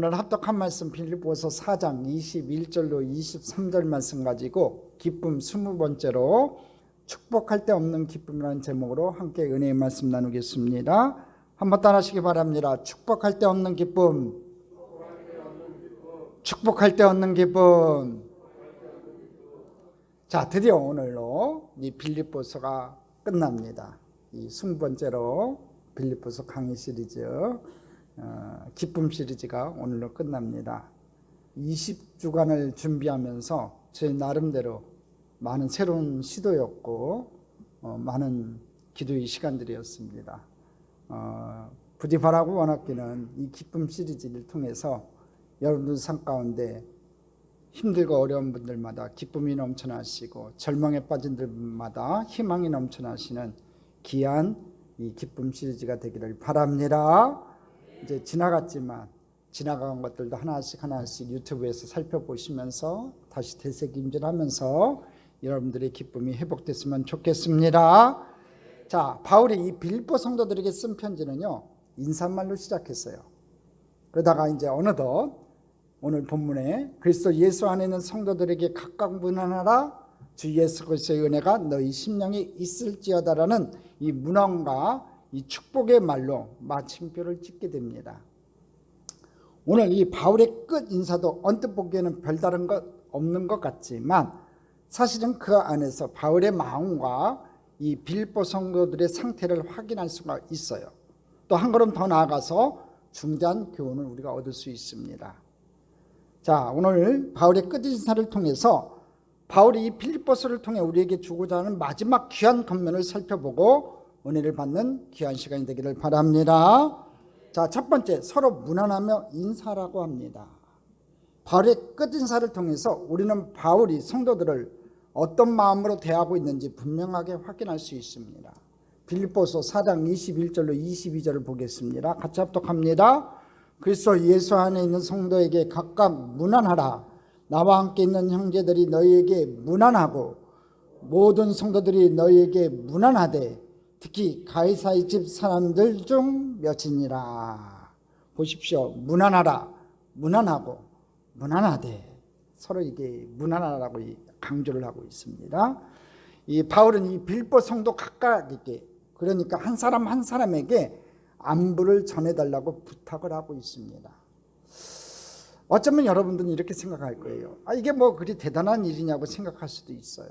오늘 합독한 말씀 빌립보서 4장 21절로 23절 말씀 가지고 기쁨 20번째로 축복할 데 없는 기쁨이라는 제목으로 함께 은혜의 말씀 나누겠습니다. 한번 따라하시기 바랍니다. 축복할 데 없는 기쁨, 축복할 데 없는 기쁨. 자, 드디어 오늘로 이 빌립보서가 끝납니다. 이 20번째로 빌립보서 강의 시리즈 기쁨 시리즈가 오늘로 끝납니다. 20주간을 준비하면서 제 나름대로 많은 새로운 시도였고 많은 기도의 시간들이었습니다. 부디 바라고 원하기는 이 기쁨 시리즈를 통해서 여러분들 삶 가운데 힘들고 어려운 분들마다 기쁨이 넘쳐나시고 절망에 빠진 분들마다 희망이 넘쳐나시는 귀한 이 기쁨 시리즈가 되기를 바랍니다. 이제 지나갔지만 지나간 것들도 하나씩 유튜브에서 살펴보시면서 다시 되새김질하면서 여러분들의 기쁨이 회복됐으면 좋겠습니다. 자, 바울이 이 빌립보 성도들에게 쓴 편지는요, 인사말로 시작했어요. 그러다가 이제 어느덧 오늘 본문에 그리스도 예수 안에 있는 성도들에게 각각 문안하라, 주 예수 그리스도의 은혜가 너희 심령에 있을지어다라는 이 문안과 이 축복의 말로 마침표를 찍게 됩니다. 오늘 이 바울의 끝 인사도 언뜻 보기에는 별다른 것 없는 것 같지만 사실은 그 안에서 바울의 마음과 이 빌립보 성도들의 상태를 확인할 수가 있어요. 또 한 걸음 더 나아가서 중대한 교훈을 우리가 얻을 수 있습니다. 자, 오늘 바울의 끝 인사를 통해서 바울이 이 빌립보서를 통해 우리에게 주고자 하는 마지막 귀한 권면을 살펴보고 은혜를 받는 귀한 시간이 되기를 바랍니다. 자, 첫 번째, 서로 문안하며 인사라고 합니다. 바울의 끝 인사를 통해서 우리는 바울이 성도들을 어떤 마음으로 대하고 있는지 분명하게 확인할 수 있습니다. 빌립보서 4장 21절로 22절을 보겠습니다. 같이 합독합니다. 그리스도 예수 안에 있는 성도에게 각각 문안하라. 나와 함께 있는 형제들이 너희에게 문안하고 모든 성도들이 너희에게 문안하되 특히 가이사의 집 사람들 중 몇이니라. 보십시오. 문안하라, 문안하고 문안하되, 서로 이게 문안하라고 강조를 하고 있습니다. 이 바울은 이 빌립보 성도 각각에게, 그러니까 한 사람 한 사람에게 안부를 전해달라고 부탁을 하고 있습니다. 어쩌면 여러분들은 이렇게 생각할 거예요. 이게 뭐 그리 대단한 일이냐고 생각할 수도 있어요.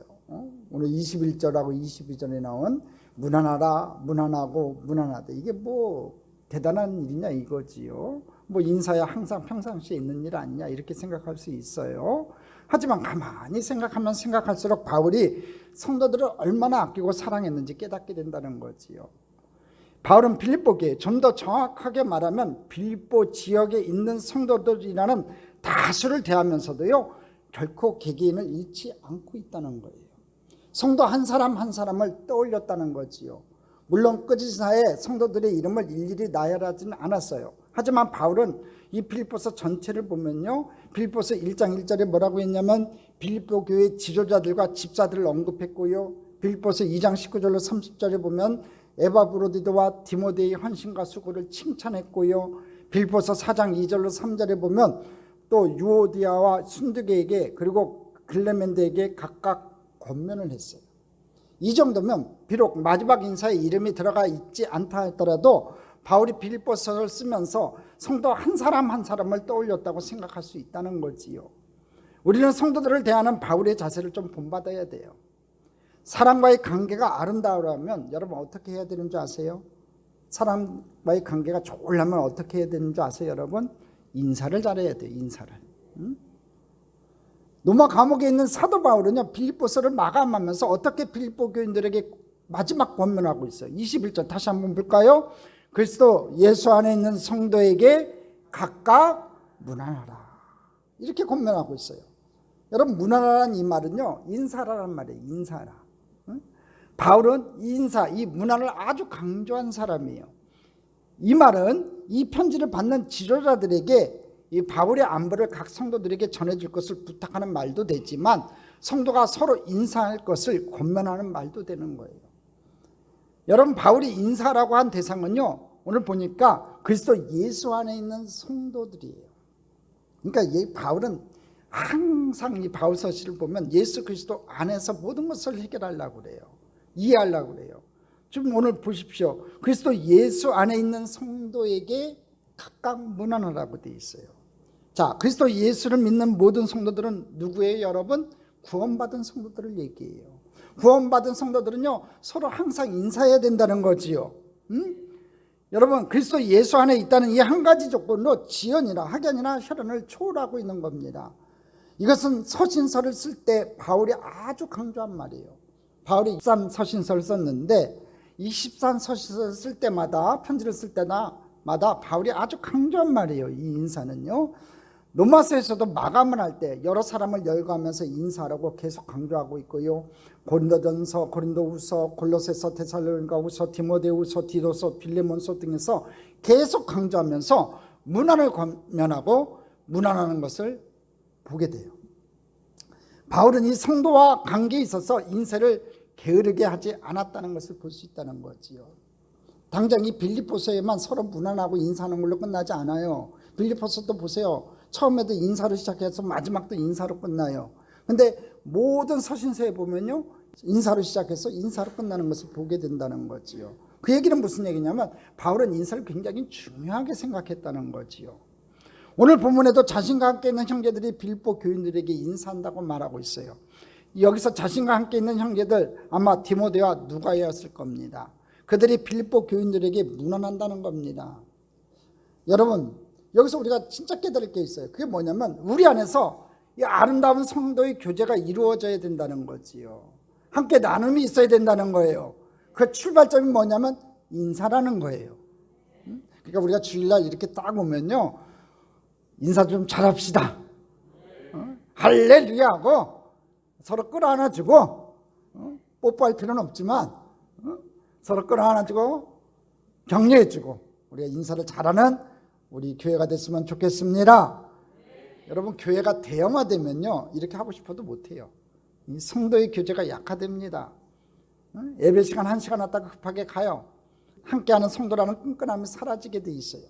오늘 21절하고 22절에 나온 문안하라, 문안하고 문안하되, 이게 뭐 대단한 일이냐 이거지요. 뭐 인사야 항상 평상시에 있는 일 아니냐 이렇게 생각할 수 있어요. 하지만 가만히 생각하면 생각할수록 바울이 성도들을 얼마나 아끼고 사랑했는지 깨닫게 된다는 거지요. 바울은 빌립보에, 좀 더 정확하게 말하면 빌립보 지역에 있는 성도들이라는 다수를 대하면서도요, 결코 개개인을 잃지 않고 있다는 거예요. 성도 한 사람 한 사람을 떠올렸다는 거지요. 물론 끝인사에 성도들의 이름을 일일이 나열하지는 않았어요. 하지만 바울은 이 빌립보서 전체를 보면요, 빌립보서 1장 1절에 뭐라고 했냐면 빌립보 교회 지도자들과 집사들을 언급했고요, 빌립보서 2장 19절로 30절에 보면 에바브로디도와 디모데의 헌신과 수고를 칭찬했고요, 빌립보서 4장 2절로 3절에 보면 또 유오디아와 순두계에게 그리고 글레멘데에게 각각 권면을 했어요. 이 정도면 비록 마지막 인사에 이름이 들어가 있지 않다 하더라도 바울이 빌립보서를 쓰면서 성도 한 사람 한 사람을 떠올렸다고 생각할 수 있다는 거지요. 우리는 성도들을 대하는 바울의 자세를 좀 본받아야 돼요. 사람과의 관계가 아름다우려면 여러분 어떻게 해야 되는 줄 아세요? 사람과의 관계가 좋으려면 어떻게 해야 되는 줄 아세요, 여러분? 인사를 잘해야 돼요, 인사를. 로마 감옥에 있는 사도 바울은요, 빌립보서를 마감하면서 어떻게 빌립보 교인들에게 마지막 권면하고 있어요. 21절 다시 한번 볼까요? 그리스도 예수 안에 있는 성도에게 각각 문안하라, 이렇게 권면하고 있어요. 여러분, 문안하라는 이 말은요, 인사라는 말이에요. 인사라. 바울은 인사, 이 문안을 아주 강조한 사람이에요. 이 말은 이 편지를 받는 지도자들에게 이 바울의 안부를 각 성도들에게 전해줄 것을 부탁하는 말도 되지만 성도가 서로 인사할 것을 권면하는 말도 되는 거예요. 여러분, 바울이 인사라고 한 대상은요, 오늘 보니까 그리스도 예수 안에 있는 성도들이에요. 그러니까 이 바울은 항상 이 바울 서신을 보면 예수 그리스도 안에서 모든 것을 해결하려고 그래요. 이해하려고 그래요. 지금 오늘 보십시오. 그리스도 예수 안에 있는 성도에게 각각 문안하라고 되어 있어요. 자, 그리스도 예수를 믿는 모든 성도들은 누구예요, 여러분? 구원받은 성도들을 얘기해요. 구원받은 성도들은요, 서로 항상 인사해야 된다는 거지요. 여러분, 그리스도 예수 안에 있다는 이 한 가지 조건으로 지연이나 학연이나 혈연을 초월하고 있는 겁니다. 이것은 서신서를 쓸 때 바울이 아주 강조한 말이에요. 바울이 13 서신서를 썼는데 이 13 서신서를 쓸 때마다, 편지를 쓸 때마다 바울이 아주 강조한 말이에요. 이 인사는요, 로마서에서도 마감을 할 때 여러 사람을 열거하면서 인사하라고 계속 강조하고 있고요. 고린도전서, 고린도후서, 골로새서, 데살로니가후서, 디모데후서, 디도서, 빌레몬서 등에서 계속 강조하면서 문안을 권면하고 문안하는 것을 보게 돼요. 바울은 이 성도와 관계에 있어서 인사를 게으르게 하지 않았다는 것을 볼 수 있다는 거지요. 당장 이 빌립보서에만 서로 문안하고 인사하는 걸로 끝나지 않아요. 빌립보서도 보세요. 처음에도 인사로 시작해서 마지막도 인사로 끝나요. 근데 모든 서신서에 보면요, 인사로 시작해서 인사로 끝나는 것을 보게 된다는 거지요. 그 얘기는 무슨 얘기냐면 바울은 인사를 굉장히 중요하게 생각했다는 거지요. 오늘 본문에도 자신과 함께 있는 형제들이 빌립보 교인들에게 인사한다고 말하고 있어요. 여기서 자신과 함께 있는 형제들, 아마 디모데와 누가였을 겁니다. 그들이 빌립보 교인들에게 문안한다는 겁니다. 여러분, 여기서 우리가 진짜 깨달을 게 있어요. 그게 뭐냐면 우리 안에서 이 아름다운 성도의 교제가 이루어져야 된다는 거지요. 함께 나눔이 있어야 된다는 거예요. 그 출발점이 뭐냐면 인사라는 거예요. 그러니까 우리가 주일날 이렇게 딱 오면요, 인사 좀 잘합시다. 할렐루야 하고 서로 끌어안아주고, 뽀뽀할 필요는 없지만 서로 끌어안아주고 격려해주고 우리가 인사를 잘하는 우리 교회가 됐으면 좋겠습니다. 여러분, 교회가 대형화되면요, 이렇게 하고 싶어도 못해요. 이 성도의 교제가 약화됩니다. 예배 시간 1시간 왔다가 급하게 가요. 함께하는 성도라는 끈끈함이 사라지게 돼 있어요.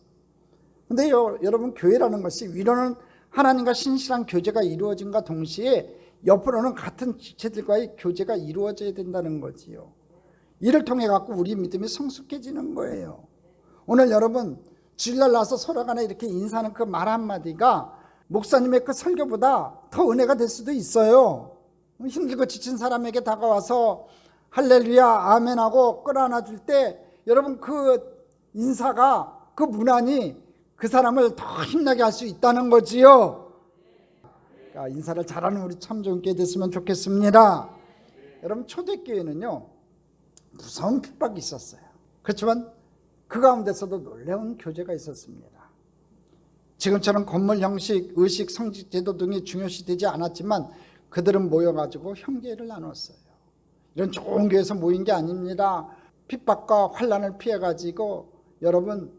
근데 여러분, 교회라는 것이 위로는 하나님과 신실한 교제가 이루어진과 동시에 옆으로는 같은 지체들과의 교제가 이루어져야 된다는 거지요. 이를 통해 갖고 우리 믿음이 성숙해지는 거예요. 오늘 여러분, 주일날 나서 서로 간에 이렇게 인사하는 그 말 한마디가 목사님의 그 설교보다 더 은혜가 될 수도 있어요. 힘들고 지친 사람에게 다가와서 할렐루야 아멘하고 끌어안아 줄 때 여러분, 그 인사가, 그 문안이 그 사람을 더 힘나게 할 수 있다는 거지요. 그러니까 인사를 잘하는 우리 참좋게 됐으면 좋겠습니다. 여러분, 초대교회는요, 무서운 핍박이 있었어요. 그렇지만 그 가운데서도 놀라운 교제가 있었습니다. 지금처럼 건물 형식, 의식, 성직 제도 등이 중요시되지 않았지만 그들은 모여가지고 형제를 나눴어요. 이런 좋은 교회에서 모인 게 아닙니다. 핍박과 환난을 피해가지고 여러분,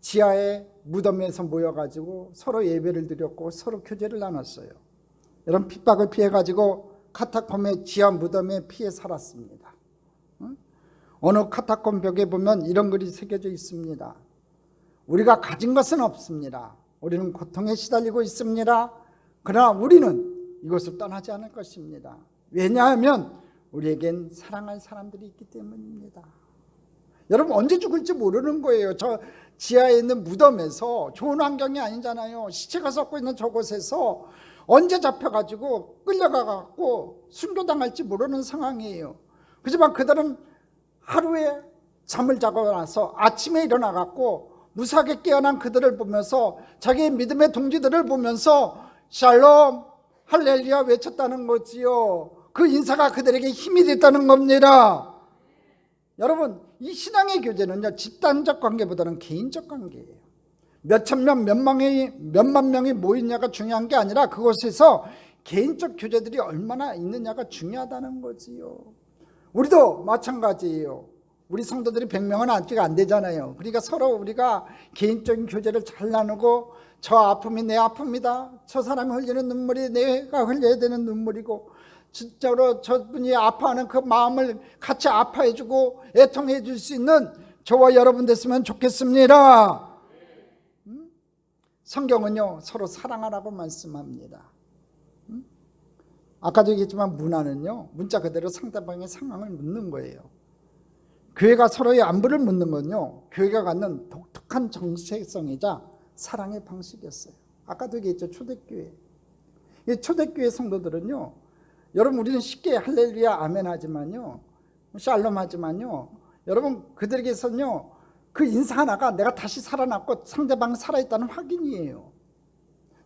지하의 무덤에서 모여가지고 서로 예배를 드렸고 서로 교제를 나눴어요. 이런 핍박을 피해가지고 카타콤의 지하 무덤에 피해 살았습니다. 어느 카타콤 벽에 보면 이런 글이 새겨져 있습니다. 우리가 가진 것은 없습니다. 우리는 고통에 시달리고 있습니다. 그러나 우리는 이곳을 떠나지 않을 것입니다. 왜냐하면 우리에겐 사랑할 사람들이 있기 때문입니다. 여러분, 언제 죽을지 모르는 거예요. 저 지하에 있는 무덤에서, 좋은 환경이 아니잖아요. 시체가 썩고 있는 저곳에서 언제 잡혀가지고 끌려가갖고 순교당할지 모르는 상황이에요. 그렇지만 그들은 하루에 잠을 자고 나서 아침에 일어나갖고 무사하게 깨어난 그들을 보면서 자기의 믿음의 동지들을 보면서 샬롬 할렐루야 외쳤다는 거지요. 그 인사가 그들에게 힘이 됐다는 겁니다. 여러분, 이 신앙의 교제는요, 집단적 관계보다는 개인적 관계예요. 몇천 명, 몇만 명이 모이냐가 중요한 게 아니라 그곳에서 개인적 교제들이 얼마나 있느냐가 중요하다는 거지요. 우리도 마찬가지예요. 우리 성도들이 100명은 앉기가 안 되잖아요. 그러니까 서로 우리가 개인적인 교제를 잘 나누고, 저 아픔이 내 아픔이다, 저 사람이 흘리는 눈물이 내가 흘려야 되는 눈물이고, 진짜로 저분이 아파하는 그 마음을 같이 아파해주고 애통해 줄 수 있는 저와 여러분 됐으면 좋겠습니다. 성경은요 서로 사랑하라고 말씀합니다. 아까도 얘기했지만 문화는요 문자 그대로 상대방의 상황을 묻는 거예요. 교회가 서로의 안부를 묻는 건요 교회가 갖는 독특한 정체성이자 사랑의 방식이었어요. 아까도 얘기했죠. 초대교회. 이 초대교회 성도들은요 여러분 우리는 쉽게 할렐루야 아멘 하지만요 샬롬 하지만요 여러분 그들에게서는요 그 인사 하나가 내가 다시 살아났고 상대방이 살아있다는 확인이에요.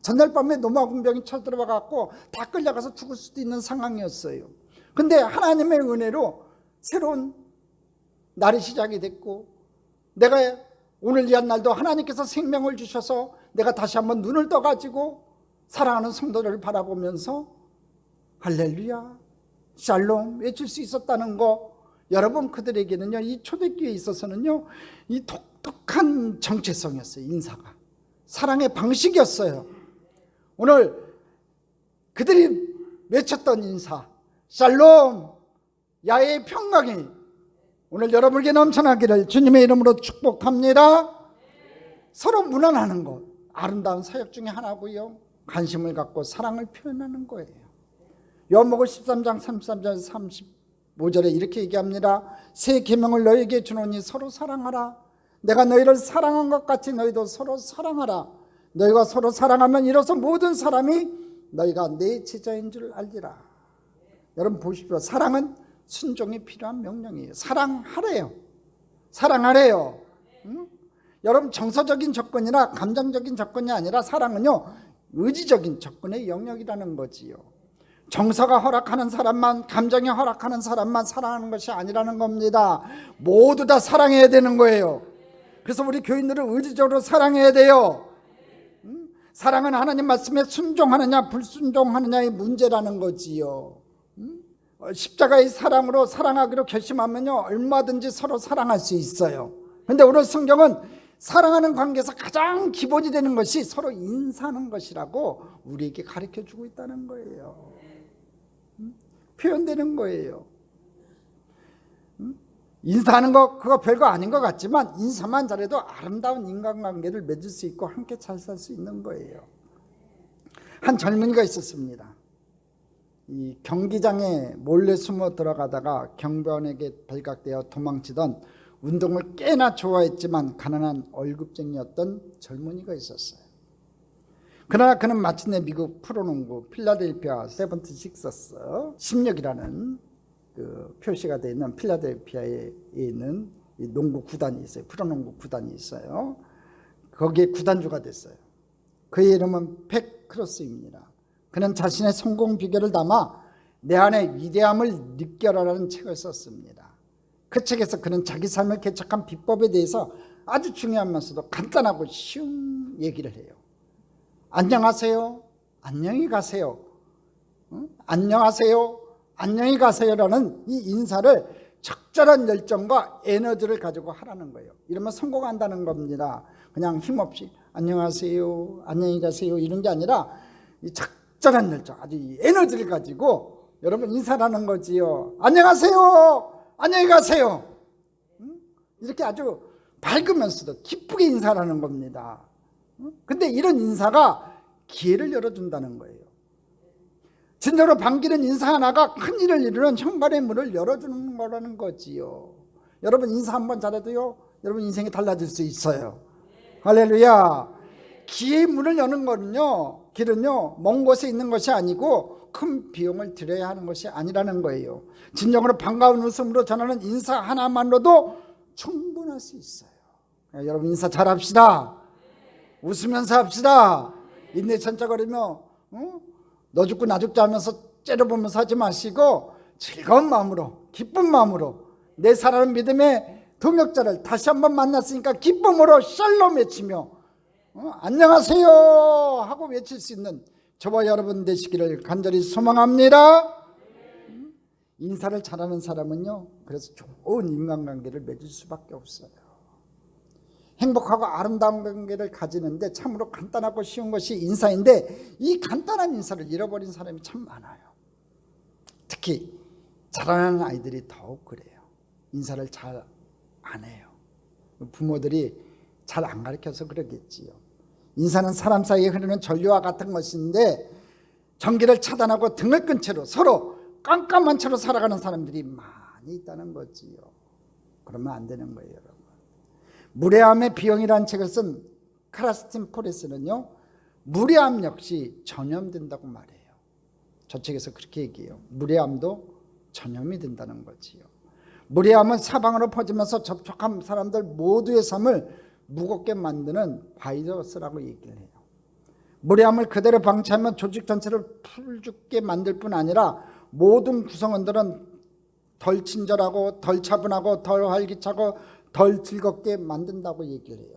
전날 밤에 노마 군병이 쳐들어와 갖고 다 끌려가서 죽을 수도 있는 상황이었어요. 근데 하나님의 은혜로 새로운 날이 시작이 됐고 내가 오늘 이 한 날도 하나님께서 생명을 주셔서 내가 다시 한번 눈을 떠가지고 사랑하는 성도들을 바라보면서 할렐루야 샬롬 외칠 수 있었다는 거, 여러분 그들에게는요 이 초대교회에 있어서는요 이 독특한 정체성이었어요. 인사가 사랑의 방식이었어요. 오늘 그들이 외쳤던 인사 샬롬 야의 평강이 오늘 여러분에게 넘쳐나기를 주님의 이름으로 축복합니다. 서로 무난하는 것 아름다운 사역 중에 하나고요. 관심을 갖고 사랑을 표현하는 거예요. 요한복음 13장 33절 35절에 이렇게 얘기합니다. 새 계명을 너희에게 주노니 서로 사랑하라. 내가 너희를 사랑한 것 같이 너희도 서로 사랑하라. 너희가 서로 사랑하면 이로써 모든 사람이 너희가 내 제자인 줄 알리라. 여러분 보십시오. 사랑은 순종이 필요한 명령이에요. 사랑하래요. 사랑하래요. 여러분 정서적인 접근이나 감정적인 접근이 아니라 사랑은요 의지적인 접근의 영역이라는 거지요. 정서가 허락하는 사람만, 감정이 허락하는 사람만 사랑하는 것이 아니라는 겁니다. 모두 다 사랑해야 되는 거예요. 그래서 우리 교인들은 의지적으로 사랑해야 돼요. 사랑은 하나님 말씀에 순종하느냐 불순종하느냐의 문제라는 거지요. 십자가의 사랑으로 사랑하기로 결심하면요 얼마든지 서로 사랑할 수 있어요. 그런데 오늘 성경은 사랑하는 관계에서 가장 기본이 되는 것이 서로 인사하는 것이라고 우리에게 가르쳐주고 있다는 거예요. 표현되는 거예요. 인사하는 거 그거 별거 아닌 것 같지만 인사만 잘해도 아름다운 인간관계를 맺을 수 있고 함께 잘 살 수 있는 거예요. 한 젊은이가 있었습니다. 이 경기장에 몰래 숨어 들어가다가 경비원에게 발각되어 도망치던 운동을 꽤나 좋아했지만 가난한 월급쟁이였던 젊은이가 있었어요. 그러나 그는 마침내 미국 프로농구 필라델피아 세븐티식서스 16이라는 그 표시가 되어 있는 필라델피아에 있는 이 농구 구단이 있어요. 프로농구 구단이 있어요. 거기에 구단주가 됐어요. 그의 이름은 팩 크로스입니다. 그는 자신의 성공 비결을 담아 내 안의 위대함을 느껴라라는 책을 썼습니다. 그 책에서 그는 자기 삶을 개척한 비법에 대해서 아주 중요하면서도 간단하고 쉬운 얘기를 해요. 안녕하세요, 안녕히 가세요, 안녕하세요, 안녕히 가세요라는 이 인사를 적절한 열정과 에너지를 가지고 하라는 거예요. 이러면 성공한다는 겁니다. 그냥 힘없이 안녕하세요, 안녕히 가세요 이런 게 아니라 이 적절한 열정, 아주 이 에너지를 가지고 여러분 인사라는 거지요. 안녕하세요, 안녕히 가세요. 이렇게 아주 밝으면서도 기쁘게 인사하는 겁니다. 근데 이런 인사가 기회를 열어준다는 거예요. 진정으로 반기는 인사 하나가 큰 일을 이루는 현관의 문을 열어주는 거라는 거지요. 여러분 인사 한번 잘해도요 여러분 인생이 달라질 수 있어요. 할렐루야. 기회의 문을 여는 거는요 길은요 먼 곳에 있는 것이 아니고 큰 비용을 들여야 하는 것이 아니라는 거예요. 진정으로 반가운 웃음으로 전하는 인사 하나만으로도 충분할 수 있어요. 여러분 인사 잘합시다. 웃으면서 합시다. 인내천천거리며 너 죽고 나 죽자 하면서 째려보면서 하지 마시고 즐거운 마음으로 기쁜 마음으로 내 사랑하는 믿음의 동역자를 다시 한번 만났으니까 기쁨으로 샬롬 외치며 안녕하세요 하고 외칠 수 있는 저와 여러분 되시기를 간절히 소망합니다. 인사를 잘하는 사람은요 그래서 좋은 인간관계를 맺을 수밖에 없어요. 행복하고 아름다운 관계를 가지는데 참으로 간단하고 쉬운 것이 인사인데 이 간단한 인사를 잃어버린 사람이 참 많아요. 특히 자라나는 아이들이 더욱 그래요. 인사를 잘 안 해요. 부모들이 잘 안 가르쳐서 그러겠지요. 인사는 사람 사이에 흐르는 전류와 같은 것인데 전기를 차단하고 등을 끈 채로 서로 깜깜한 채로 살아가는 사람들이 많이 있다는 거지요. 그러면 안 되는 거예요, 여러분. 무례함의 비용이라는 책을 쓴 크라스틴 포레스는요, 무례함 역시 전염된다고 말해요. 저 책에서 그렇게 얘기해요. 무례함도 전염이 된다는 거지요. 무례함은 사방으로 퍼지면서 접촉한 사람들 모두의 삶을 무겁게 만드는 바이러스라고 얘기를 해요. 무례함을 그대로 방치하면 조직 전체를 풀죽게 만들 뿐 아니라 모든 구성원들은 덜 친절하고 덜 차분하고 덜 활기차고 덜 즐겁게 만든다고 얘기를 해요.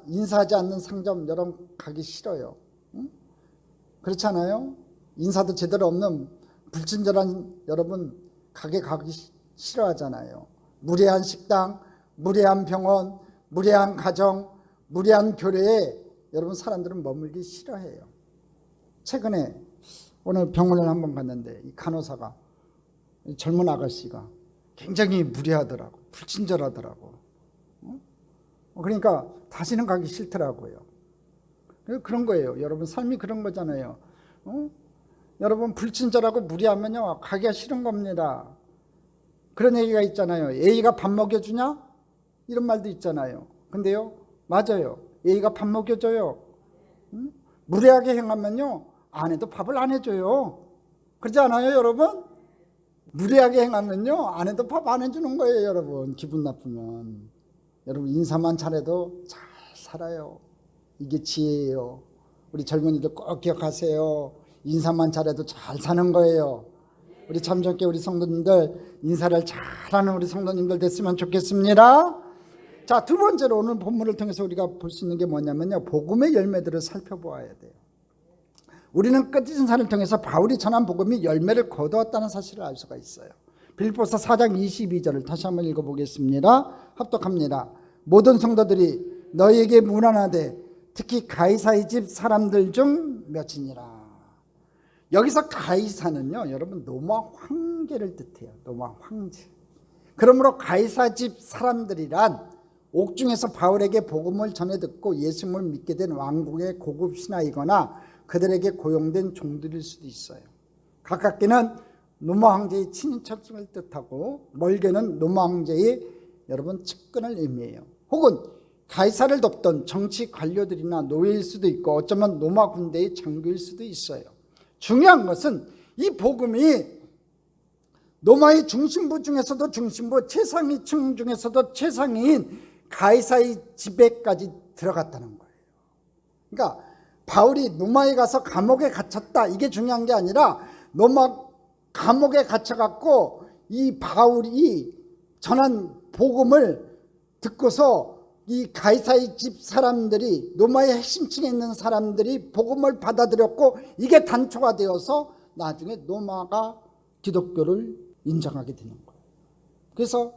인사하지 않는 상점 여러분 가기 싫어요. 그렇지 않아요? 인사도 제대로 없는 불친절한 여러분 가게 가기 싫어하잖아요. 무례한 식당, 무례한 병원, 무례한 가정, 무례한 교회에 여러분 사람들은 머물기 싫어해요. 최근에 오늘 병원을 한번 갔는데 이 간호사가, 젊은 아가씨가 굉장히 무례하더라고, 불친절하더라고. 그러니까 다시는 가기 싫더라고요. 그런 거예요. 여러분 삶이 그런 거잖아요. 여러분 불친절하고 무례하면요 가기가 싫은 겁니다. 그런 얘기가 있잖아요. A가 밥 먹여주냐? 이런 말도 있잖아요. 근데요, 맞아요. A가 밥 먹여줘요. 무례하게 행하면요 아내도 밥을 안 해줘요. 그러지 않아요, 여러분? 무례하게 행하면요 아내도 밥 안 해주는 거예요, 여러분. 기분 나쁘면. 여러분 인사만 잘해도 잘 살아요. 이게 지혜예요. 우리 젊은이들 꼭 기억하세요. 인사만 잘해도 잘 사는 거예요. 우리 참좋게 우리 성도님들 인사를 잘하는 우리 성도님들 됐으면 좋겠습니다. 자, 두 번째로 오늘 본문을 통해서 우리가 볼 수 있는 게 뭐냐면요, 복음의 열매들을 살펴보아야 돼요. 우리는 끝 인사를 통해서 바울이 전한 복음이 열매를 거두었다는 사실을 알 수가 있어요. 빌립보서 4장 22절을 다시 한번 읽어보겠습니다. 합독합니다. 모든 성도들이 너희에게 문안하되 특히 가이사의 집 사람들 중 몇이니라. 여기서 가이사는요 여러분 로마 황제를 뜻해요. 로마 황제. 그러므로 가이사 집 사람들이란 옥중에서 바울에게 복음을 전해 듣고 예수님을 믿게 된 왕국의 고급 신하이거나 그들에게 고용된 종들일 수도 있어요. 가깝게는 로마 황제의 친인척을 뜻하고 멀게는 로마 황제의 여러분 측근을 의미해요. 혹은 가이사를 돕던 정치 관료들이나 노예일 수도 있고 어쩌면 로마 군대의 장교일 수도 있어요. 중요한 것은 이 복음이 로마의 중심부 중에서도 중심부, 최상위층 중에서도 최상위인 가이사의 집에까지 들어갔다는 거예요. 그러니까 바울이 로마에 가서 감옥에 갇혔다, 이게 중요한 게 아니라 로마 감옥에 갇혀갖고 이 바울이 전한 복음을 듣고서 이 가이사의 집 사람들이, 로마의 핵심층에 있는 사람들이 복음을 받아들였고 이게 단초가 되어서 나중에 로마가 기독교를 인정하게 되는 거예요. 그래서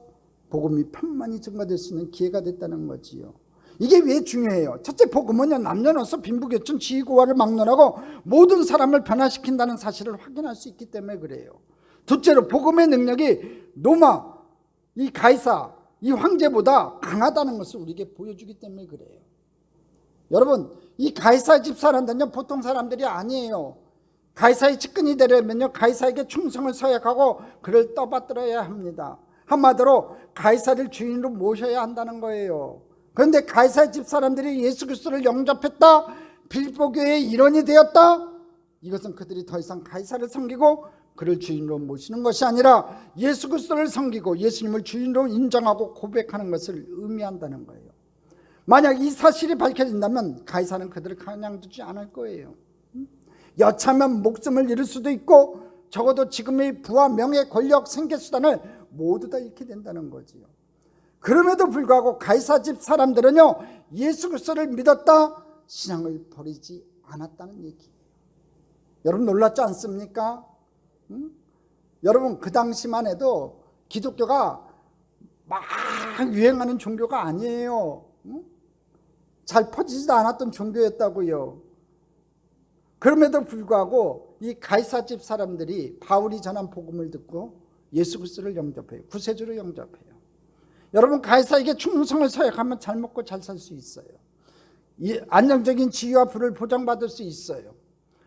복음이 편만히 증가될 수 있는 기회가 됐다는 거지요. 이게 왜 중요해요? 첫째, 복음은요 남녀노소 빈부격천 지위고하를 막론하고 모든 사람을 변화시킨다는 사실을 확인할 수 있기 때문에 그래요. 둘째로, 복음의 능력이 로마 이 가이사 이 황제보다 강하다는 것을 우리에게 보여주기 때문에 그래요. 여러분, 이 가이사 집 사람들은요 보통 사람들이 아니에요. 가이사의 측근이 되려면요 가이사에게 충성을 서약하고 그를 떠받들어야 합니다. 한마디로 가이사를 주인으로 모셔야 한다는 거예요. 그런데 가이사의 집 사람들이 예수 그리스도를 영접했다, 빌립보 교회의 일원이 되었다, 이것은 그들이 더 이상 가이사를 섬기고 그를 주인으로 모시는 것이 아니라 예수 그리스도를 섬기고 예수님을 주인으로 인정하고 고백하는 것을 의미한다는 거예요. 만약 이 사실이 밝혀진다면 가이사는 그들을 가만두지 않을 거예요. 여차하면 목숨을 잃을 수도 있고 적어도 지금의 부와 명예, 권력, 생계수단을 모두 다 잃게 된다는 거지요. 그럼에도 불구하고 가이사 집 사람들은요 예수 그리스도를 믿었다, 신앙을 버리지 않았다는 얘기예요. 여러분 놀랍지 않습니까? 여러분 그 당시만 해도 기독교가 막 유행하는 종교가 아니에요. 잘 퍼지지도 않았던 종교였다고요. 그럼에도 불구하고 이 가이사 집 사람들이 바울이 전한 복음을 듣고 예수 그리스도를 영접해요. 구세주로 영접해요. 여러분 가이사에게 충성을 서약하면 잘 먹고 잘 살 수 있어요. 안정적인 지위와 부를 보장받을 수 있어요.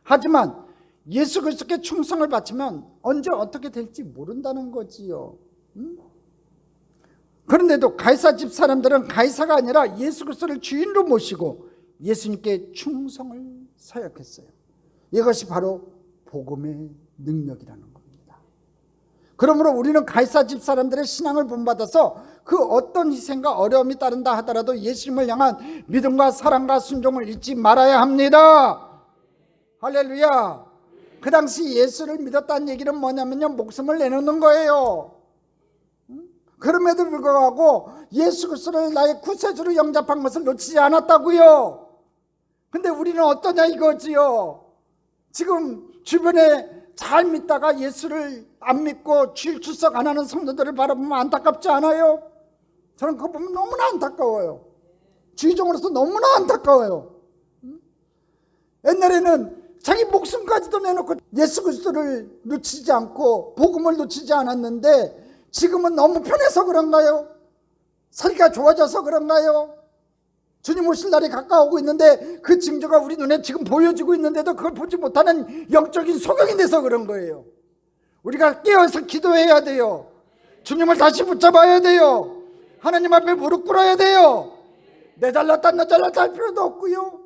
하지만 예수 그리스도께 충성을 바치면 언제 어떻게 될지 모른다는 거지요. 그런데도 가이사 집 사람들은 가이사가 아니라 예수 그리스도를 주인으로 모시고 예수님께 충성을 서약했어요. 이것이 바로 복음의 능력이라는 겁니다. 그러므로 우리는 가이사 집 사람들의 신앙을 본받아서 그 어떤 희생과 어려움이 따른다 하더라도 예수님을 향한 믿음과 사랑과 순종을 잊지 말아야 합니다. 할렐루야. 그 당시 예수를 믿었다는 얘기는 뭐냐면요, 목숨을 내놓는 거예요. 그럼에도 불구하고 예수 그리스도를 나의 구세주로 영접한 것을 놓치지 않았다고요. 근데 우리는 어떠냐 이거지요. 지금 주변에 잘 믿다가 예수를 안 믿고 주일 출석 안 하는 성도들을 바라보면 안타깝지 않아요? 저는 그거 보면 너무나 안타까워요. 주의종으로서 너무나 안타까워요. 옛날에는 자기 목숨까지도 내놓고 예수 그리스도를 놓치지 않고 복음을 놓치지 않았는데 지금은 너무 편해서 그런가요? 살기가 좋아져서 그런가요? 주님 오실 날이 가까우고 있는데 그 징조가 우리 눈에 지금 보여지고 있는데도 그걸 보지 못하는 영적인 소경이 돼서 그런 거예요. 우리가 깨어서 기도해야 돼요. 주님을 다시 붙잡아야 돼요. 하나님 앞에 무릎 꿇어야 돼요. 내 잘났다 너 잘났다 할 필요도 없고요.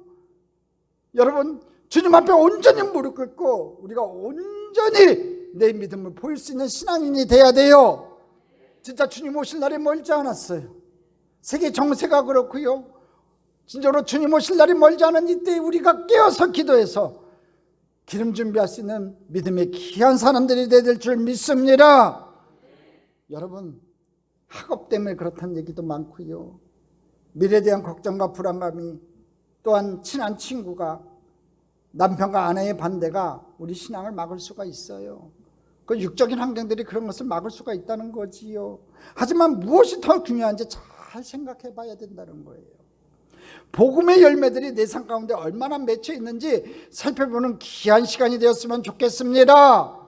여러분, 주님 앞에 온전히 무릎 꿇고 우리가 온전히 내 믿음을 보일 수 있는 신앙인이 돼야 돼요. 진짜 주님 오실 날이 멀지 않았어요. 세계 정세가 그렇고요. 진짜로 주님 오실 날이 멀지 않은 이때 우리가 깨어서 기도해서 기름 준비할 수 있는 믿음의 귀한 사람들이 될 줄 믿습니다. 여러분, 학업 때문에 그렇다는 얘기도 많고요. 미래에 대한 걱정과 불안감이, 또한 친한 친구가, 남편과 아내의 반대가 우리 신앙을 막을 수가 있어요. 그 육적인 환경들이 그런 것을 막을 수가 있다는 거지요. 하지만 무엇이 더 중요한지 잘 생각해 봐야 된다는 거예요. 복음의 열매들이 내 삶 가운데 얼마나 맺혀 있는지 살펴보는 귀한 시간이 되었으면 좋겠습니다.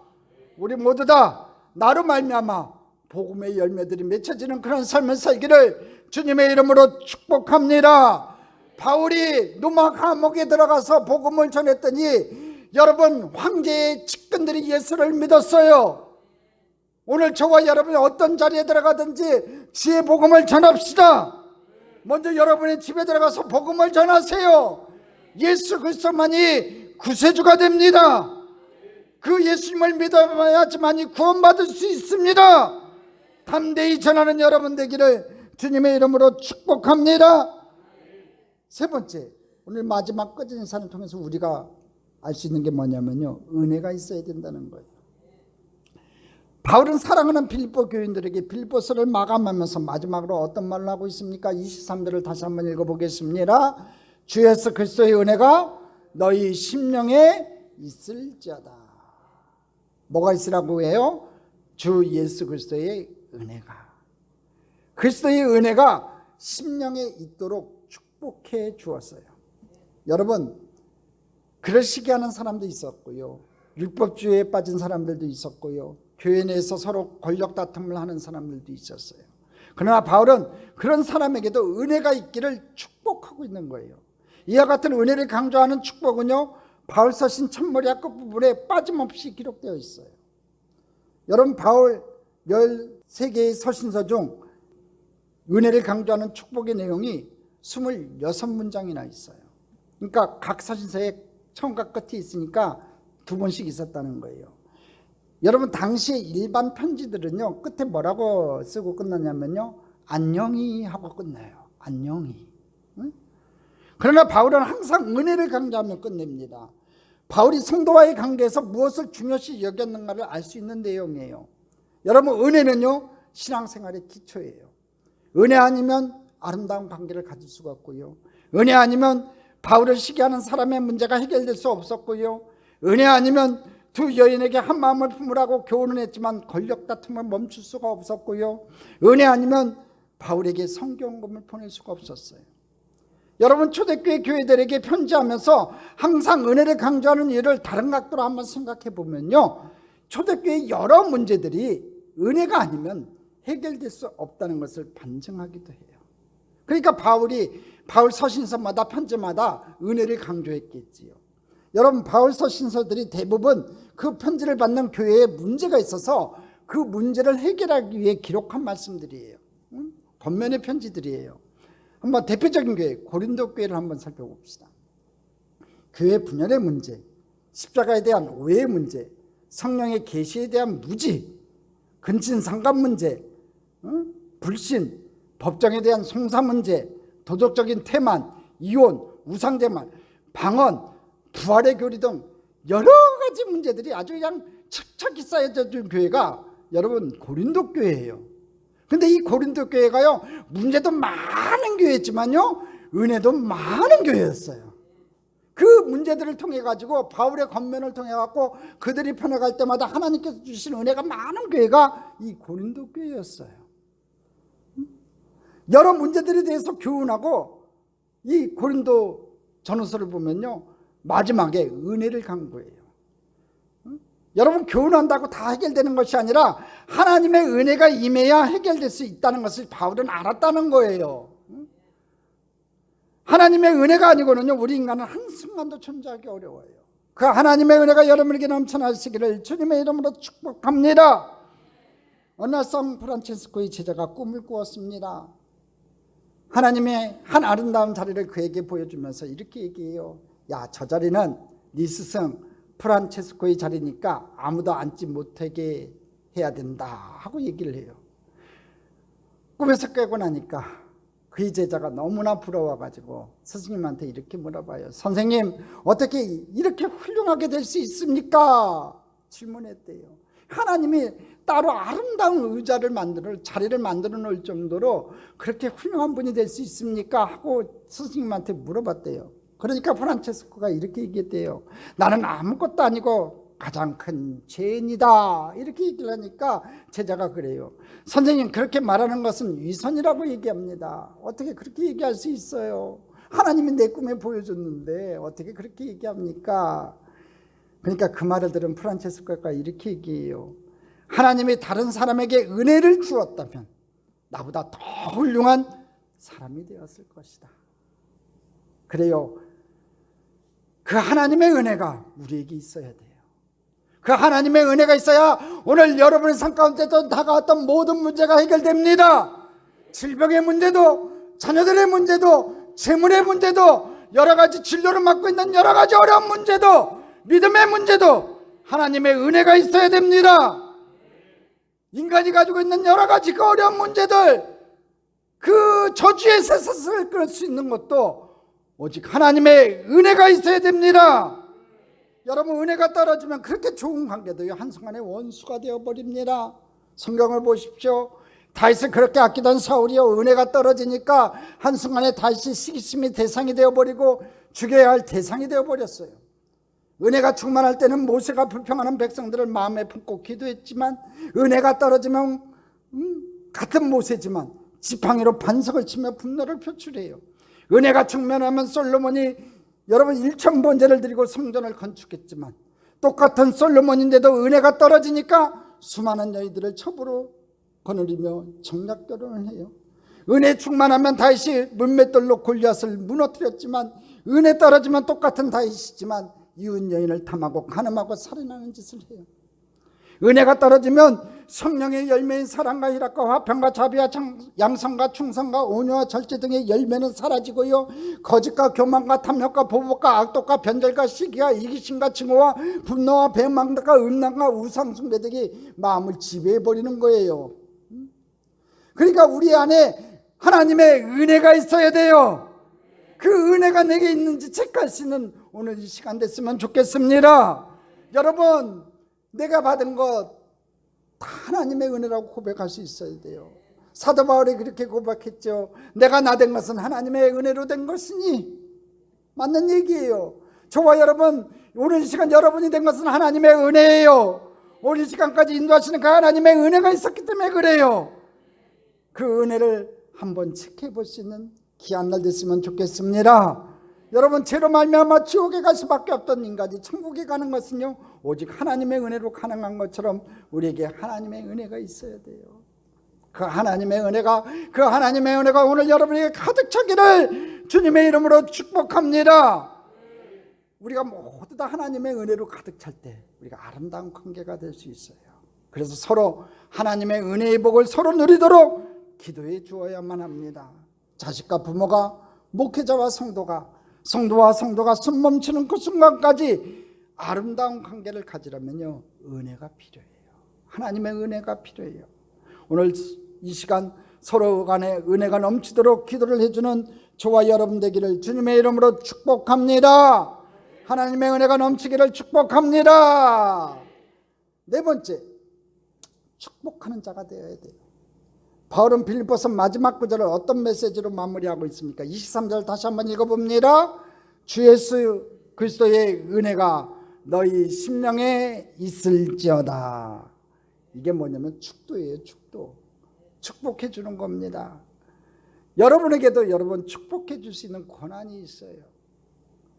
우리 모두 다 나로 말미암아 복음의 열매들이 맺혀지는 그런 삶을 살기를 주님의 이름으로 축복합니다. 바울이 로마 감옥에 들어가서 복음을 전했더니 여러분, 황제의 측근들이 예수를 믿었어요. 오늘 저와 여러분이 어떤 자리에 들어가든지 지혜 복음을 전합시다. 먼저 여러분의 집에 들어가서 복음을 전하세요. 예수 그리스도만이 구세주가 됩니다. 그 예수님을 믿어야지만이 구원받을 수 있습니다. 담대히 전하는 여러분 되기를 주님의 이름으로 축복합니다. 세 번째, 오늘 마지막 꺼진 인사를 통해서 우리가 알 수 있는 게 뭐냐면요, 은혜가 있어야 된다는 거예요. 바울은 사랑하는 빌립보 교인들에게 빌립보서를 마감하면서 마지막으로 어떤 말을 하고 있습니까? 23절을 다시 한번 읽어보겠습니다. 주 예수 그리스도의 은혜가 너희 심령에 있을지어다. 뭐가 있으라고 해요? 주 예수 그리스도의 은혜가. 그리스도의 은혜가 심령에 있도록 축복해 주었어요. 여러분, 그러시게 하는 사람도 있었고요, 율법주의에 빠진 사람들도 있었고요, 교회 내에서 서로 권력 다툼을 하는 사람들도 있었어요. 그러나 바울은 그런 사람에게도 은혜가 있기를 축복하고 있는 거예요. 이와 같은 은혜를 강조하는 축복은요, 바울 서신 첫머리와 끝부분에 빠짐없이 기록되어 있어요. 여러분, 바울 13개의 서신서 중 은혜를 강조하는 축복의 내용이 26문장이나 있어요. 그러니까 각 서신서에 처음과 끝이 있으니까 두 번씩 있었다는 거예요. 여러분, 당시의 일반 편지들은요, 끝에 뭐라고 쓰고 끝나냐면요, 안녕히 하고 끝나요. 안녕히. 응? 그러나 바울은 항상 은혜를 강조하며 끝냅니다. 바울이 성도와의 관계에서 무엇을 중요시 여겼는가를 알 수 있는 내용이에요. 여러분, 은혜는요, 신앙생활의 기초예요. 은혜 아니면 아름다운 관계를 가질 수가 없고요, 은혜 아니면 바울을 시기하는 사람의 문제가 해결될 수 없었고요, 은혜 아니면 두 여인에게 한 마음을 품으라고 교훈은 했지만 권력 다툼을 멈출 수가 없었고요, 은혜 아니면 바울에게 성경금을 보낼 수가 없었어요. 여러분, 초대교회 교회들에게 편지하면서 항상 은혜를 강조하는 이유를 다른 각도로 한번 생각해 보면요, 초대교회의 여러 문제들이 은혜가 아니면 해결될 수 없다는 것을 반증하기도 해요. 그러니까 바울이 바울 서신서마다 편지마다 은혜를 강조했겠지요. 여러분, 바울 서신서들이 대부분 그 편지를 받는 교회에 문제가 있어서 그 문제를 해결하기 위해 기록한 말씀들이에요. 겉면의 편지들이에요. 한번 대표적인 교회 고린도 교회를 한번 살펴봅시다. 교회 분열의 문제, 십자가에 대한 오해의 문제, 성령의 계시에 대한 무지, 근친상간 문제, 불신, 법정에 대한 송사 문제, 도덕적인 태만, 이혼, 우상제만, 방언, 부활의 교리 등 여러 가지 문제들이 아주 그냥 척척이 쌓여져 있는 교회가 여러분 고린도 교회예요. 근데 이 고린도 교회가요, 문제도 많은 교회였지만요, 은혜도 많은 교회였어요. 그 문제들을 통해 가지고 바울의 겉면을 통해 갖고 그들이 편해갈 때마다 하나님께서 주신 은혜가 많은 교회가 이 고린도 교회였어요. 여러 문제들에 대해서 교훈하고 이 고린도 전후서를 보면요, 마지막에 은혜를 강구해요. 여러분, 교훈한다고 다 해결되는 것이 아니라 하나님의 은혜가 임해야 해결될 수 있다는 것을 바울은 알았다는 거예요. 하나님의 은혜가 아니고는요, 우리 인간은 한순간도 존재하기 어려워요. 그 하나님의 은혜가 여러분에게 넘쳐나시기를 주님의 이름으로 축복합니다. 어느 날 샌프란시스코의 제자가 꿈을 꾸었습니다. 하나님의 한 아름다운 자리를 그에게 보여주면서 이렇게 얘기해요. 야, 저 자리는 네 스승 프란체스코의 자리니까 아무도 앉지 못하게 해야 된다 하고 얘기를 해요. 꿈에서 깨고 나니까 그의 제자가 너무나 부러워가지고 스승님한테 이렇게 물어봐요. 선생님, 어떻게 이렇게 훌륭하게 될 수 있습니까? 질문했대요. 하나님이 따로 아름다운 의자를 만들어 자리를 만들어 놓을 정도로 그렇게 훌륭한 분이 될 수 있습니까? 하고 스승님한테 물어봤대요. 그러니까 프란체스코가 이렇게 얘기했대요. 나는 아무것도 아니고 가장 큰 죄인이다. 이렇게 얘기를 하니까 제자가 그래요. 선생님, 그렇게 말하는 것은 위선이라고 얘기합니다. 어떻게 그렇게 얘기할 수 있어요? 하나님이 내 꿈에 보여줬는데 어떻게 그렇게 얘기합니까? 그러니까 그 말을 들은 프란체스코가 이렇게 얘기해요. 하나님이 다른 사람에게 은혜를 주었다면 나보다 더 훌륭한 사람이 되었을 것이다. 그래요. 그 하나님의 은혜가 우리에게 있어야 돼요. 그 하나님의 은혜가 있어야 오늘 여러분의 삶 가운데도 다가왔던 모든 문제가 해결됩니다. 질병의 문제도, 자녀들의 문제도, 재물의 문제도, 여러 가지 진로를 맡고 있는 여러 가지 어려운 문제도, 믿음의 문제도 하나님의 은혜가 있어야 됩니다. 인간이 가지고 있는 여러 가지 그 어려운 문제들, 그 저주의 쇠사슬을 끊을 수 있는 것도 오직 하나님의 은혜가 있어야 됩니다. 여러분, 은혜가 떨어지면 그렇게 좋은 관계도요, 한순간에 원수가 되어버립니다. 성경을 보십시오. 다윗을 그렇게 아끼던 사울이요, 은혜가 떨어지니까 한순간에 다윗이 시기심의 대상이 되어버리고 죽여야 할 대상이 되어버렸어요. 은혜가 충만할 때는 모세가 불평하는 백성들을 마음에 품고 기도했지만, 은혜가 떨어지면 같은 모세지만 지팡이로 반석을 치며 분노를 표출해요. 은혜가 충만하면 솔로몬이 여러분 1,000번제를 드리고 성전을 건축했지만, 똑같은 솔로몬인데도 은혜가 떨어지니까 수많은 여인들을 첩으로 거느리며 정략 결혼을 해요. 은혜 충만하면 다윗이 문맷돌로 골리앗을 무너뜨렸지만, 은혜 떨어지면 똑같은 다윗이지만 이웃 여인을 탐하고 간음하고 살인하는 짓을 해요. 은혜가 떨어지면 성령의 열매인 사랑과 희락과 화평과 자비와 양성과 충성과 온유와 절제 등의 열매는 사라지고요, 거짓과 교만과 탐욕과 보복과 악독과 변절과 시기와 이기심과 증오와 분노와 배망과 음란과 우상숭배 등이 마음을 지배해버리는 거예요. 그러니까 우리 안에 하나님의 은혜가 있어야 돼요. 그 은혜가 내게 있는지 체크할 수 있는 오늘 이 시간 됐으면 좋겠습니다. 여러분, 내가 받은 것 다 하나님의 은혜라고 고백할 수 있어야 돼요. 사도 바울이 그렇게 고백했죠. 내가 나 된 것은 하나님의 은혜로 된 것이니. 맞는 얘기예요. 저와 여러분, 오늘 이 시간 여러분이 된 것은 하나님의 은혜예요. 오늘 이 시간까지 인도하시는 그 하나님의 은혜가 있었기 때문에 그래요. 그 은혜를 한번 체크해 볼 수 있는 귀한 날 됐으면 좋겠습니다. 여러분, 죄로 말미암아 지옥에 갈 수밖에 없던 인간이 천국에 가는 것은요, 오직 하나님의 은혜로 가능한 것처럼 우리에게 하나님의 은혜가 있어야 돼요. 그 하나님의 은혜가 오늘 여러분에게 가득 차기를 주님의 이름으로 축복합니다. 우리가 모두 다 하나님의 은혜로 가득 찰 때 우리가 아름다운 관계가 될 수 있어요. 그래서 서로 하나님의 은혜의 복을 서로 누리도록 기도해 주어야만 합니다. 자식과 부모가, 목회자와 성도가, 성도와 성도가 숨 멈추는 그 순간까지 아름다운 관계를 가지려면요, 은혜가 필요해요. 하나님의 은혜가 필요해요. 오늘 이 시간 서로 간에 은혜가 넘치도록 기도를 해주는 저와 여러분 되기를 주님의 이름으로 축복합니다. 하나님의 은혜가 넘치기를 축복합니다. 네 번째, 축복하는 자가 되어야 돼요. 바울은 빌립보서 마지막 구절을 어떤 메시지로 마무리하고 있습니까? 23절 다시 한번 읽어봅니다. 주 예수 그리스도의 은혜가 너희 심령에 있을지어다. 이게 뭐냐면 축도예요. 축도. 축복해 주는 겁니다. 여러분에게도 여러분 축복해 줄 수 있는 권한이 있어요.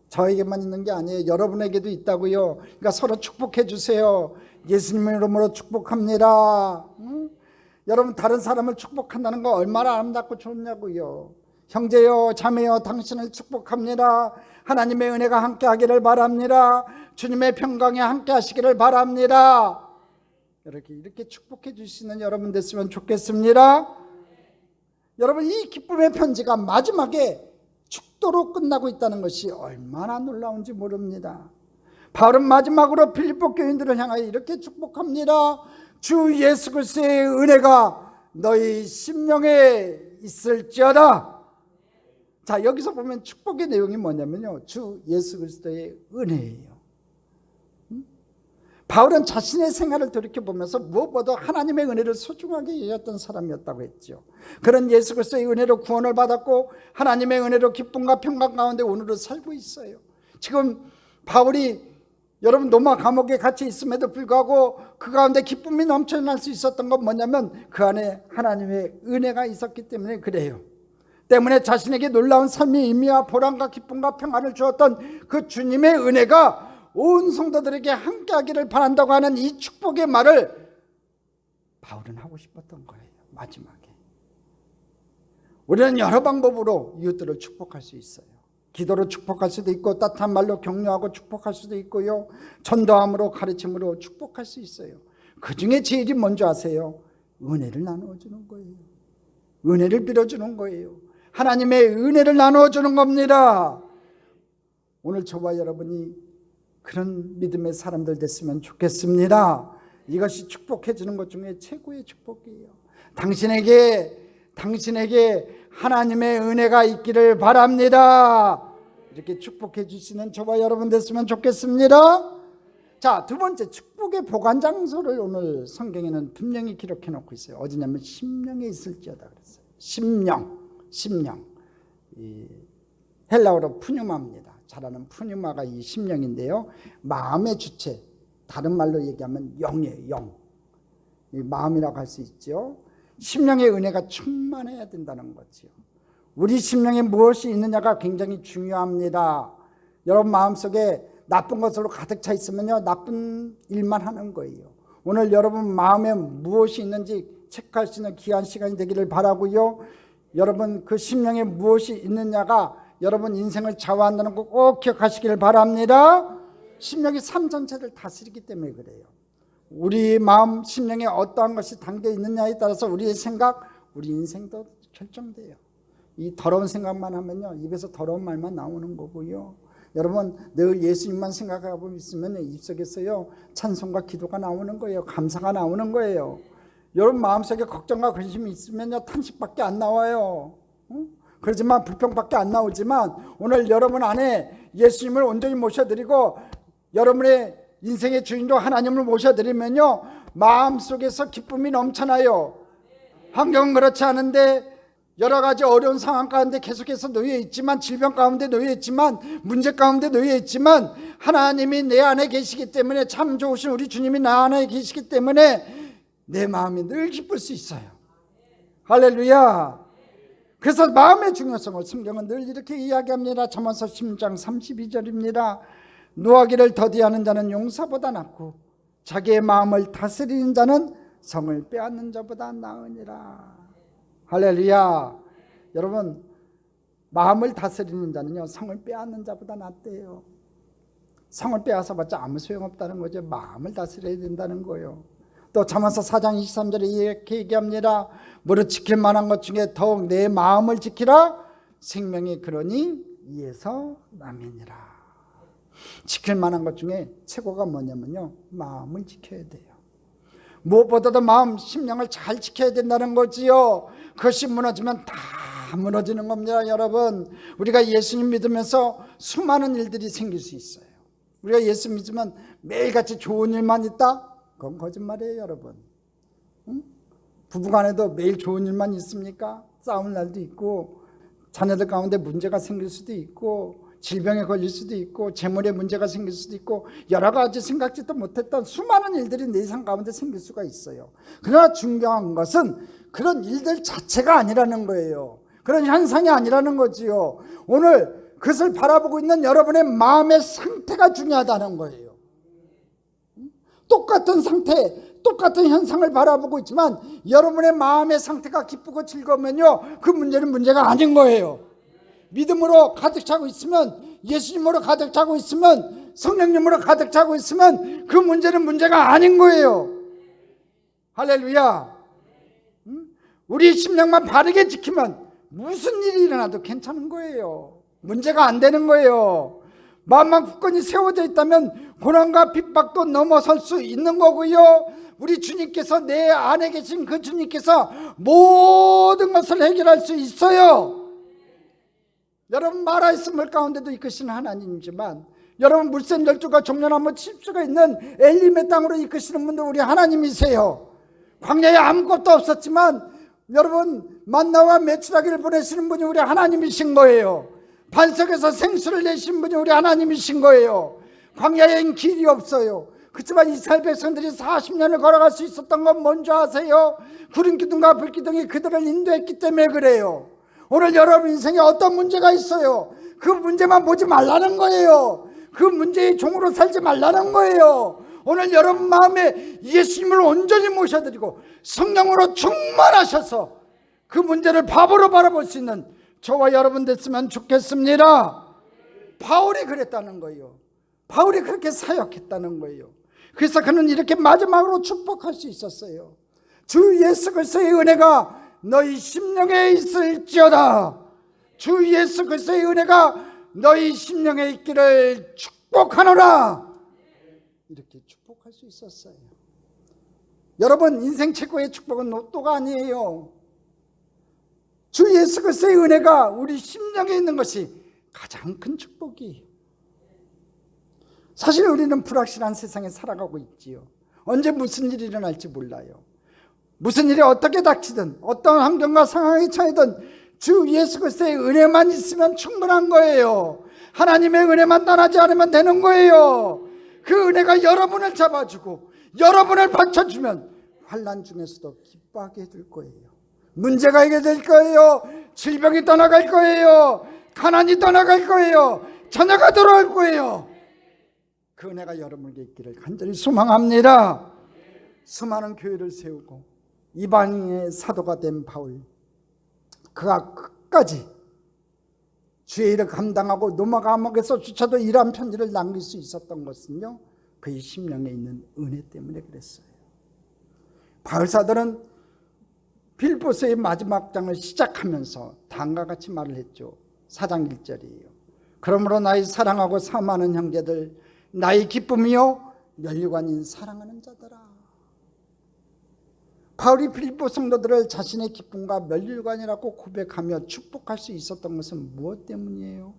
저에게만 있는 게 아니에요. 여러분에게도 있다고요. 그러니까 서로 축복해 주세요. 예수님의 이름으로 축복합니다. 여러분, 다른 사람을 축복한다는 거 얼마나 아름답고 좋냐고요. 형제요, 자매요, 당신을 축복합니다. 하나님의 은혜가 함께 하기를 바랍니다. 주님의 평강에 함께 하시기를 바랍니다. 이렇게 축복해 주시는 여러분 됐으면 좋겠습니다. 여러분, 이 기쁨의 편지가 마지막에 축도로 끝나고 있다는 것이 얼마나 놀라운지 모릅니다. 바울은 마지막으로 빌립보 교인들을 향하여 이렇게 축복합니다. 주 예수 그리스도의 은혜가 너희 심령에 있을지어다. 자, 여기서 보면 축복의 내용이 뭐냐면요, 주 예수 그리스도의 은혜예요. 바울은 자신의 생활을 돌이켜보면서 무엇보다 하나님의 은혜를 소중하게 여겼던 사람이었다고 했죠. 그런 예수 그리스도의 은혜로 구원을 받았고 하나님의 은혜로 기쁨과 평강 가운데 오늘은 살고 있어요. 지금 바울이 여러분 로마 감옥에 갇혀 있음에도 불구하고 그 가운데 기쁨이 넘쳐날 수 있었던 건 뭐냐면 그 안에 하나님의 은혜가 있었기 때문에 그래요. 때문에 자신에게 놀라운 삶의 의미와 보람과 기쁨과 평안을 주었던 그 주님의 은혜가 온 성도들에게 함께하기를 바란다고 하는 이 축복의 말을 바울은 하고 싶었던 거예요. 마지막에 우리는 여러 방법으로 이웃들을 축복할 수 있어요. 기도로 축복할 수도 있고, 따뜻한 말로 격려하고 축복할 수도 있고요, 전도함으로 가르침으로 축복할 수 있어요. 그 중에 제일이 뭔지 아세요? 은혜를 나누어주는 거예요. 은혜를 빌어주는 거예요. 하나님의 은혜를 나누어주는 겁니다. 오늘 저와 여러분이 그런 믿음의 사람들 됐으면 좋겠습니다. 이것이 축복해 주는 것 중에 최고의 축복이에요. 당신에게 하나님의 은혜가 있기를 바랍니다. 이렇게 축복해 주시는 저와 여러분 됐으면 좋겠습니다. 자, 두 번째, 축복의 보관 장소를 오늘 성경에는 분명히 기록해 놓고 있어요. 어디냐면 심령에 있을지어다 그랬어요. 심령. 이 헬라어로 푸뉴마입니다. 잘 아는 푸뉴마가 이 심령인데요, 마음의 주체, 다른 말로 얘기하면 영이에요. 영. 이 마음이라고 할 수 있죠. 심령의 은혜가 충만해야 된다는 거죠. 우리 심령에 무엇이 있느냐가 굉장히 중요합니다. 여러분 마음속에 나쁜 것으로 가득 차 있으면요, 나쁜 일만 하는 거예요. 오늘 여러분 마음에 무엇이 있는지 체크할 수 있는 귀한 시간이 되기를 바라고요. 여러분 그 심령에 무엇이 있느냐가 여러분 인생을 좌우한다는 거 꼭 기억하시기를 바랍니다. 심령이 삶 전체를 다스리기 때문에 그래요. 우리 마음 심령에 어떠한 것이 담겨 있느냐에 따라서 우리의 생각, 우리 인생도 결정돼요. 이 더러운 생각만 하면요, 입에서 더러운 말만 나오는 거고요. 여러분 늘 예수님만 생각하고 있으면 입속에서요 찬송과 기도가 나오는 거예요. 감사가 나오는 거예요. 여러분 마음속에 걱정과 근심이 있으면요 탄식밖에 안 나와요. 그렇지만 불평밖에 안 나오지만 오늘 여러분 안에 예수님을 온전히 모셔드리고 여러분의 인생의 주인도 하나님을 모셔드리면요 마음속에서 기쁨이 넘쳐나요. 환경은 그렇지 않은데 여러 가지 어려운 상황 가운데 계속해서 놓여 있지만, 질병 가운데 놓여 있지만, 문제 가운데 놓여 있지만 하나님이 내 안에 계시기 때문에, 참 좋으신 우리 주님이 나 안에 계시기 때문에 내 마음이 늘 기쁠 수 있어요. 할렐루야. 그래서 마음의 중요성을 성경은 늘 이렇게 이야기합니다. 잠언서 10장 32절입니다. 노하기를 더디하는 자는 용사보다 낫고 자기의 마음을 다스리는 자는 성을 빼앗는 자보다 나으니라. 할렐루야. 여러분 마음을 다스리는 자는요 성을 빼앗는 자보다 낫대요. 성을 빼앗아봤자 아무 소용없다는 거죠. 마음을 다스려야 된다는 거예요. 또 잠언서 4장 23절에 이렇게 얘기합니다. 무릇 지킬 만한 것 중에 더욱 내 마음을 지키라. 생명이 그러니 이에서 남이니라. 지킬 만한 것 중에 최고가 뭐냐면요, 마음을 지켜야 돼요. 무엇보다도 마음, 심령을 잘 지켜야 된다는 거지요. 그것이 무너지면 다 무너지는 겁니다. 여러분, 우리가 예수님 믿으면서 수많은 일들이 생길 수 있어요. 우리가 예수 믿으면 매일같이 좋은 일만 있다? 그건 거짓말이에요. 여러분. 응? 부부간에도 매일 좋은 일만 있습니까? 싸울 날도 있고, 자녀들 가운데 문제가 생길 수도 있고, 질병에 걸릴 수도 있고, 재물에 문제가 생길 수도 있고, 여러 가지 생각지도 못했던 수많은 일들이 내 삶 가운데 생길 수가 있어요. 그러나 중요한 것은 그런 일들 자체가 아니라는 거예요. 그런 현상이 아니라는 거지요. 오늘 그것을 바라보고 있는 여러분의 마음의 상태가 중요하다는 거예요. 똑같은 상태, 똑같은 현상을 바라보고 있지만 여러분의 마음의 상태가 기쁘고 즐거우면요, 그 문제는 문제가 아닌 거예요. 믿음으로 가득 차고 있으면, 예수님으로 가득 차고 있으면, 성령님으로 가득 차고 있으면 그 문제는 문제가 아닌 거예요. 할렐루야. 우리 심령만 바르게 지키면 무슨 일이 일어나도 괜찮은 거예요. 문제가 안 되는 거예요. 마음만 굳건히 세워져 있다면 고난과 핍박도 넘어설 수 있는 거고요. 우리 주님께서, 내 안에 계신 그 주님께서 모든 것을 해결할 수 있어요. 여러분, 마라 있음물 가운데도 이끄시는 하나님이지만, 여러분 물샘 12가 종려나무 칩수가 있는 엘림의 땅으로 이끄시는 분도 우리 하나님이세요. 광야에 아무것도 없었지만 여러분 만나와 메추라기를 보내시는 분이 우리 하나님이신 거예요. 반석에서 생수를 내신 분이 우리 하나님이신 거예요. 광야에는 길이 없어요. 그렇지만 이스라엘 백성들이 40년을 걸어갈 수 있었던 건 뭔지 아세요? 구름 기둥과 불 기둥이 그들을 인도했기 때문에 그래요. 오늘 여러분 인생에 어떤 문제가 있어요? 그 문제만 보지 말라는 거예요. 그 문제의 종으로 살지 말라는 거예요. 오늘 여러분 마음에 예수님을 온전히 모셔드리고 성령으로 충만하셔서 그 문제를 바보로 바라볼 수 있는 저와 여러분 됐으면 좋겠습니다. 바울이 그랬다는 거예요. 바울이 그렇게 사역했다는 거예요. 그래서 그는 이렇게 마지막으로 축복할 수 있었어요. 주 예수 그리스도의 은혜가 너희 심령에 있을지어다. 주 예수 그리스도의 은혜가 너희 심령에 있기를 축복하노라. 이렇게 축복할 수 있었어요. 여러분, 인생 최고의 축복은 로또가 아니에요. 주 예수 그리스도의 은혜가 우리 심령에 있는 것이 가장 큰 축복이에요. 사실 우리는 불확실한 세상에 살아가고 있지요. 언제 무슨 일이 일어날지 몰라요. 무슨 일이 어떻게 닥치든 어떤 환경과 상황에 처해든 주 예수 그리스도의 은혜만 있으면 충분한 거예요. 하나님의 은혜만 떠나지 않으면 되는 거예요. 그 은혜가 여러분을 잡아주고 여러분을 받쳐주면 환난 중에서도 기뻐하게 해줄 거예요. 문제가 해결될 거예요. 질병이 떠나갈 거예요. 가난이 떠나갈 거예요. 자녀가 돌아올 거예요. 그 은혜가 여러분에게 있기를 간절히 소망합니다. 수많은 교회를 세우고 이방인의 사도가 된 바울, 그가 끝까지 주의 일을 감당하고 로마 감옥에서 주차도 일한 편지를 남길 수 있었던 것은요, 그의 심령에 있는 은혜 때문에 그랬어요. 바울 사도는 빌보스의 마지막 장을 시작하면서 다음과 같이 말을 했죠. 4장 1절이에요. 그러므로 나의 사랑하고 사모하는 형제들, 나의 기쁨이요 면류관인 사랑하는 자들아. 바울이 빌립보 성도들을 자신의 기쁨과 면류관이라고 고백하며 축복할 수 있었던 것은 무엇 때문이에요?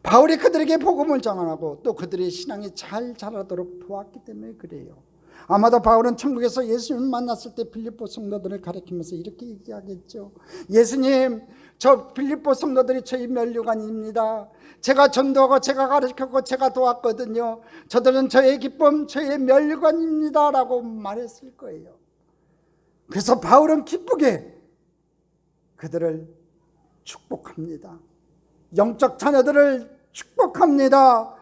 바울이 그들에게 복음을 전하고 또 그들의 신앙이 잘 자라도록 도왔기 때문에 그래요. 아마도 바울은 천국에서 예수님을 만났을 때 빌립보 성도들을 가리키면서 이렇게 얘기하겠죠. 예수님, 저 빌립보 성도들이 저희 면류관입니다. 제가 전도하고 제가 가르쳤고 제가 도왔거든요. 저들은 저의 기쁨, 저의 면류관입니다 라고 말했을 거예요. 그래서 바울은 기쁘게 그들을 축복합니다. 영적 자녀들을 축복합니다.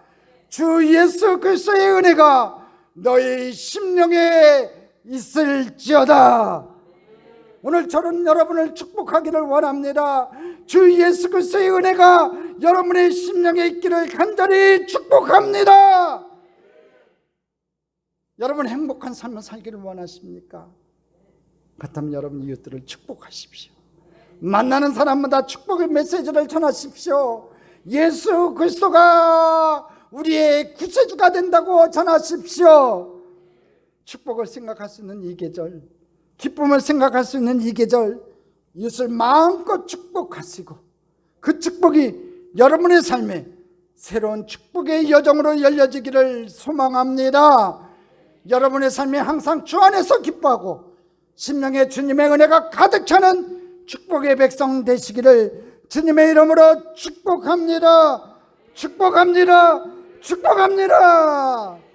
주 예수 그리스도의 은혜가 너희 심령에 있을지어다. 오늘 저는 여러분을 축복하기를 원합니다. 주 예수 그리스도의 은혜가 여러분의 심령에 있기를 간절히 축복합니다. 여러분 행복한 삶을 살기를 원하십니까? 그렇다면 여러분 이웃들을 축복하십시오. 만나는 사람마다 축복의 메시지를 전하십시오. 예수 그리스도가 우리의 구세주가 된다고 전하십시오. 축복을 생각할 수 있는 이 계절, 기쁨을 생각할 수 있는 이 계절, 이웃을 마음껏 축복하시고 그 축복이 여러분의 삶에 새로운 축복의 여정으로 열려지기를 소망합니다. 여러분의 삶이 항상 주 안에서 기뻐하고 심령에 주님의 은혜가 가득 차는 축복의 백성 되시기를 주님의 이름으로 축복합니다. 축복합니다. 축복합니다.